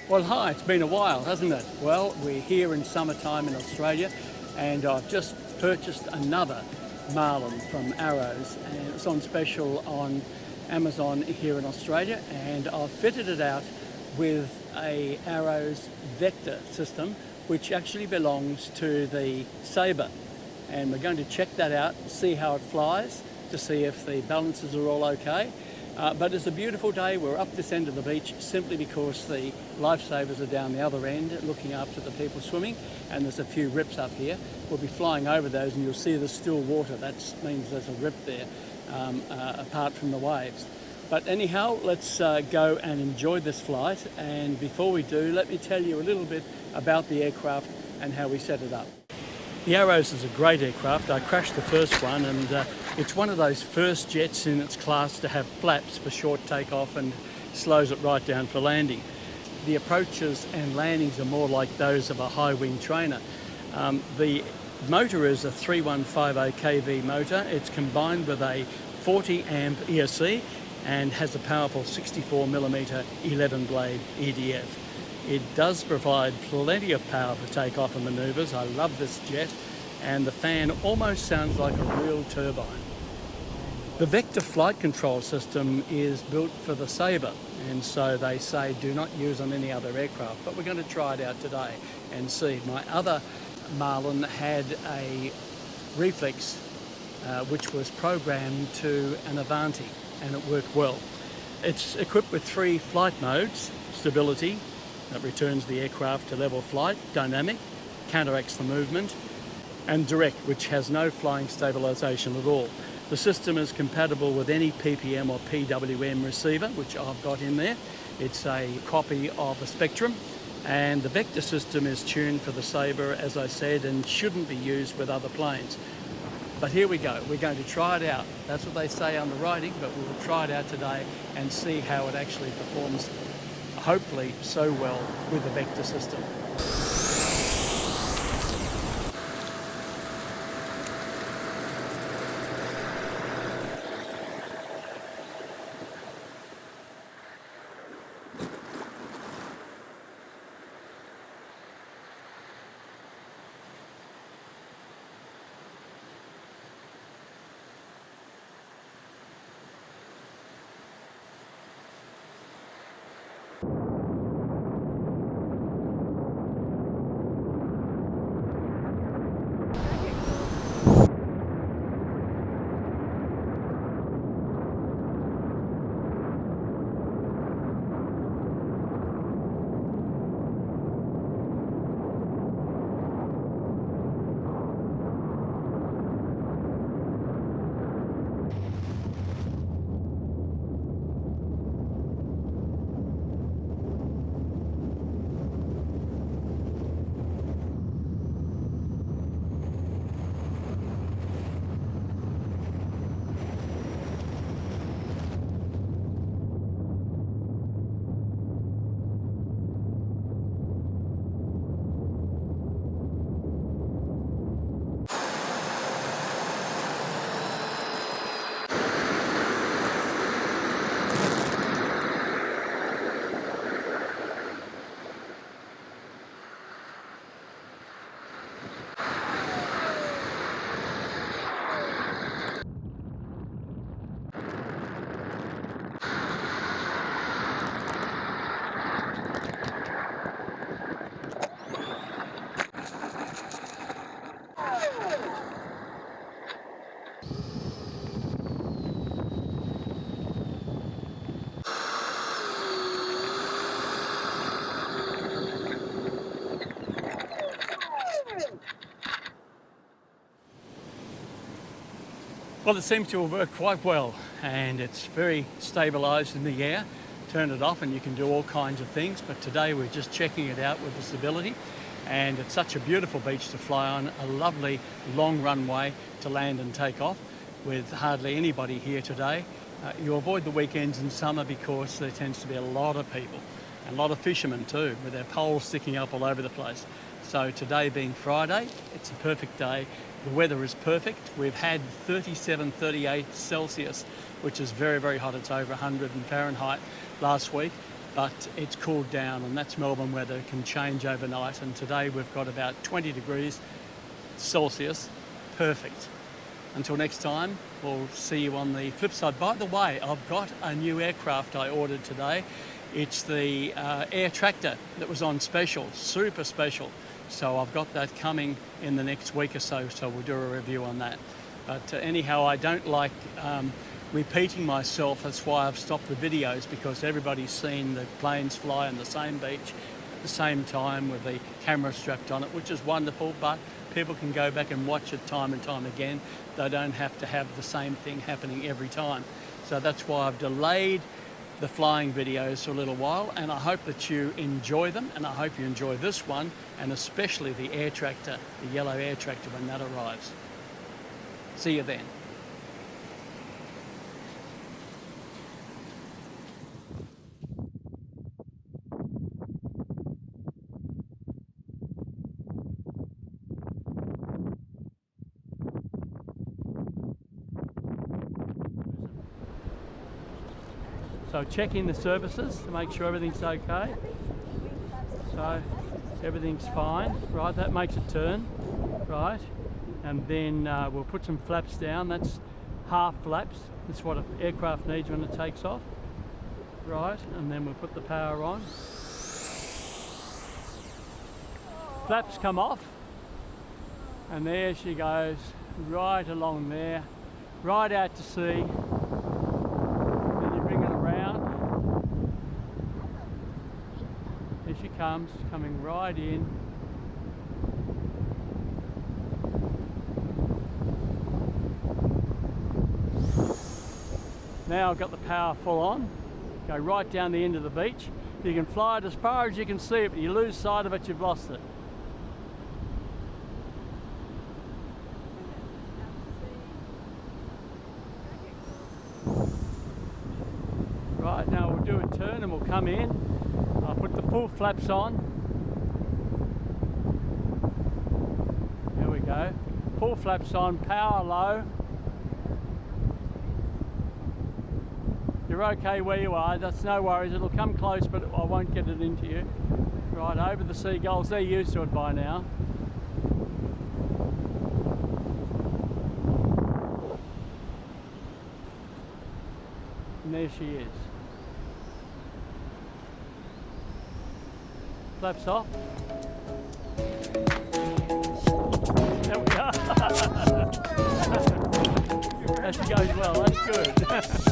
Well, hi, it's been a while, hasn't it? Well, we're here in summertime in Australia, and I've just purchased another Marlin from Arrows, and it's on special on Amazon here in Australia, and I've fitted it out with a Arrows vector system, which actually belongs to the Sabre. And we're going to check that out, see how it flies, to see if the balances are all okay. But it's a beautiful day. We're up this end of the beach simply because the lifesavers are down the other end looking after the people swimming, and there's a few rips up here. We'll be flying over those and you'll see the still water. That means there's a rip there apart from the waves. But anyhow, let's go and enjoy this flight, and before we do, let me tell you a little bit about the aircraft and how we set it up. The Arrows is a great aircraft. I crashed the first one, and it's one of those first jets in its class to have flaps for short takeoff and slows it right down for landing. The approaches and landings are more like those of a high wing trainer. The motor is a 3150 kV motor. It's combined with a 40 amp ESC and has a powerful 64mm 11 blade EDF. It does provide plenty of power for takeoff and manoeuvres. I love this jet, and the fan almost sounds like a real turbine. The vector flight control system is built for the Sabre, and so they say do not use on any other aircraft, but we're going to try it out today and see. My other Marlin had a reflex which was programmed to an Avanti, and it worked well. It's equipped with 3 flight modes: stability, that returns the aircraft to level flight; dynamic, counteracts the movement; and direct, which has no flying stabilisation at all. The system is compatible with any PPM or PWM receiver, which I've got in there. It's a copy of a Spectrum, and the vector system is tuned for the Sabre, as I said, and shouldn't be used with other planes. But here we go, we're going to try it out. That's what they say on the writing, but we will try it out today and see how it actually performs, hopefully so well, with the vector system. Well, it seems to have worked quite well, and it's very stabilised in the air. Turn it off and you can do all kinds of things, but today we're just checking it out with the stability, and it's such a beautiful beach to fly on, a lovely long runway to land and take off with hardly anybody here today. You avoid the weekends in summer because there tends to be a lot of people, and a lot of fishermen too, with their poles sticking up all over the place. So today being Friday, it's a perfect day. The weather is perfect. We've had 37, 38 Celsius, which is very, very hot. It's over 100 in Fahrenheit last week. but it's cooled down, and that's Melbourne weather. It can change overnight, and today we've got about 20 degrees Celsius. Perfect. Until next time, we'll see you on the flip side. By the way, I've got a new aircraft I ordered today. It's the air tractor that was on special, super special. So I've got that coming in the next week or so, so we'll do a review on that. But anyhow, I don't like repeating myself. That's why I've stopped the videos, because everybody's seen the planes fly on the same beach at the same time with the camera strapped on it, which is wonderful, but people can go back and watch it time and time again. They don't have to have the same thing happening every time. So that's why I've delayed the flying videos for a little while, and I hope that you enjoy them, and I hope you enjoy this one, and especially the air tractor, the yellow air tractor, when that arrives. See you then. So checking the surfaces to make sure everything's okay. So everything's fine, right? That makes it turn, right? And then we'll put some flaps down. That's half flaps. That's what an aircraft needs when it takes off, right? And then we'll put the power on. Flaps come off, and there she goes, right along there, right out to sea. Here she comes, coming right in. Now I've got the power full on. Go right down the end of the beach. You can fly it as far as you can see it, but you lose sight of it, you've lost it. Right, now we'll do a turn and we'll come in. I'll put the full flaps on. There we go. Full flaps on, power low. You're okay where you are, that's no worries. It'll come close, but I won't get it into you. Right, over the seagulls, they're used to it by now. And there she is. Flaps off. There we go. That goes well, that's good.